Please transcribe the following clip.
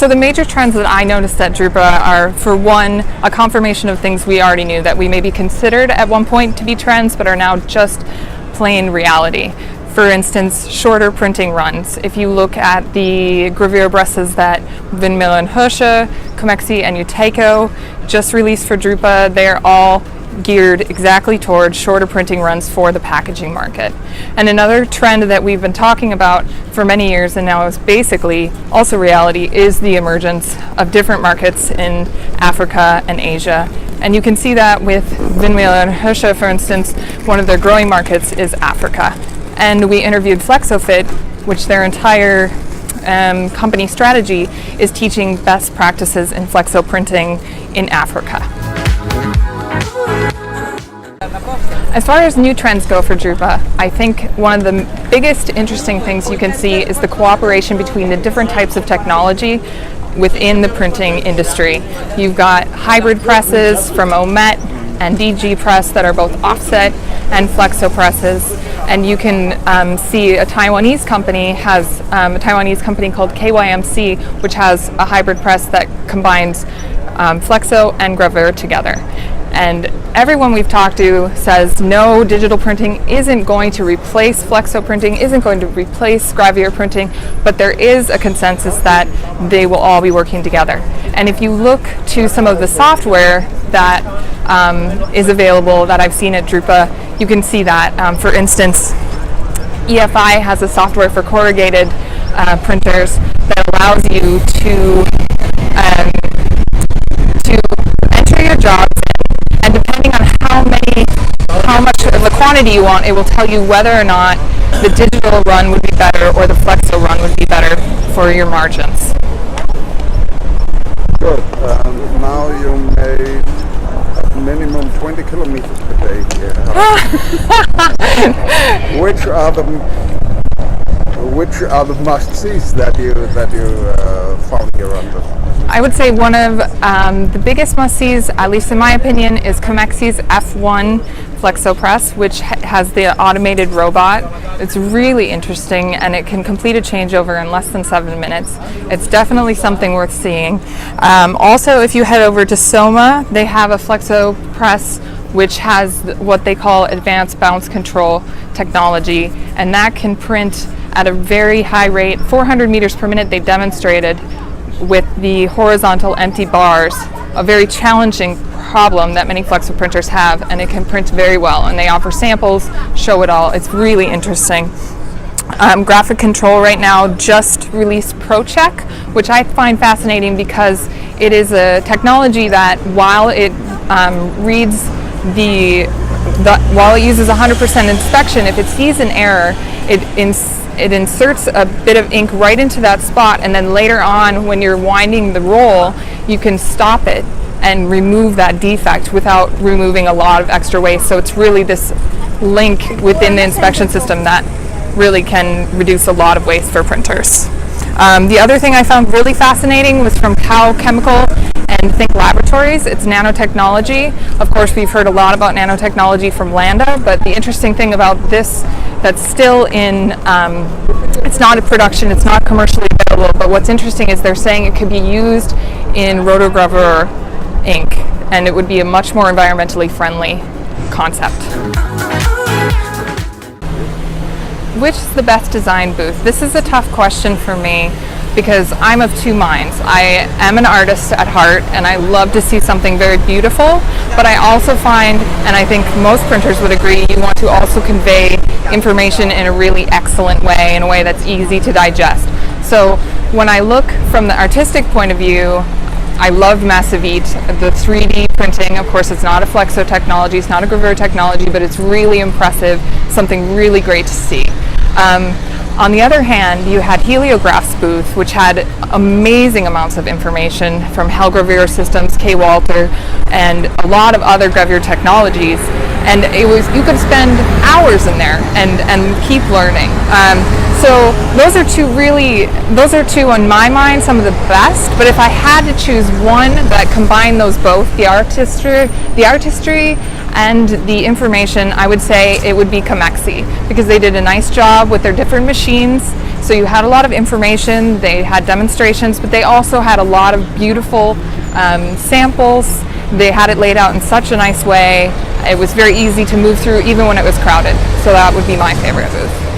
So the major trends that I noticed at Drupa are, for one, a confirmation of things we already knew that we maybe considered at one point to be trends, but are now just plain reality. For instance, shorter printing runs. If you look at the Gravure presses that Windmüller and Hirsche, Comexi, and Uteco just released for Drupa, they're all geared exactly towards shorter printing runs for the packaging market. And another trend that we've been talking about for many years and now is basically also reality is the emergence of different markets in Africa and Asia. And you can see that with Windmüller and Hirsche, for instance, one of their growing markets is Africa. And we interviewed Flexo, which their entire company strategy is teaching best practices in flexo printing in Africa. As far as new trends go for Drupa, I think one of the biggest interesting things you can see is the cooperation between the different types of technology within the printing industry. You've got hybrid presses from Omet and DG Press that are both offset and flexo presses. And you can see a Taiwanese company has a Taiwanese company called KYMC, which has a hybrid press that combines flexo and gravure together. And everyone we've talked to says no, digital printing isn't going to replace flexo printing, isn't going to replace gravure printing, but there is a consensus that they will all be working together. And if you look to some of the software that is available that I've seen at Drupa, you can see that. For instance, EFI has a software for corrugated printers that allows you to enter your jobs, and depending on how much of the quantity you want, it will tell you whether or not the digital run would be better or the flexo run would be better for your margins. Good. Now you made minimum 20 kilometers per day here. Which are the must-sees that you found here on this? I would say one of the biggest must-sees, at least in my opinion, is Comexi's F1 Flexo Press, which has the automated robot. It's really interesting, and it can complete a changeover in less than 7 minutes. It's definitely something worth seeing. Also, if you head over to Soma, they have a Flexo Press which has what they call advanced bounce control technology, and that can print at a very high rate, 400 meters per minute they demonstrated, with the horizontal empty bars, a very challenging problem that many flexo printers have, and it can print very well, and they offer samples, show it all. It's really interesting. Graphic Control right now just released ProCheck, which I find fascinating because it is a technology that while it reads while it uses 100% inspection, if it sees an error, it inserts a bit of ink right into that spot, and then later on when you're winding the roll, you can stop it and remove that defect without removing a lot of extra waste. So it's really this link within the inspection system that really can reduce a lot of waste for printers. The other thing I found really fascinating was from Cow Chemical and Think Laboratories. It's nanotechnology. Of course, we've heard a lot about nanotechnology from Landa, but the interesting thing about this that's still in, it's not in production, it's not commercially available, but what's interesting is they're saying it could be used in rotogravure ink, and it would be a much more environmentally friendly concept. Which is the best design booth? This is a tough question for me because I'm of two minds. I am an artist at heart and I love to see something very beautiful, but I also find, and I think most printers would agree, you want to also convey information in a really excellent way, in a way that's easy to digest. So when I look from the artistic point of view, I love Massivite, the 3D printing. Of course, it's not a flexo technology, it's not a gravure technology, but it's really impressive, something really great to see. On the other hand, you had Heliograph's booth, which had amazing amounts of information from Hell Gravure Systems, K. Walter, and a lot of other gravure technologies. And you could spend hours in there and keep learning. So those are two in my mind, some of the best. But if I had to choose one that combined those both, the artistry And the information, I would say it would be Comexi, because they did a nice job with their different machines. So you had a lot of information, they had demonstrations, but they also had a lot of beautiful samples. They had it laid out in such a nice way. It was very easy to move through even when it was crowded. So that would be my favorite booth.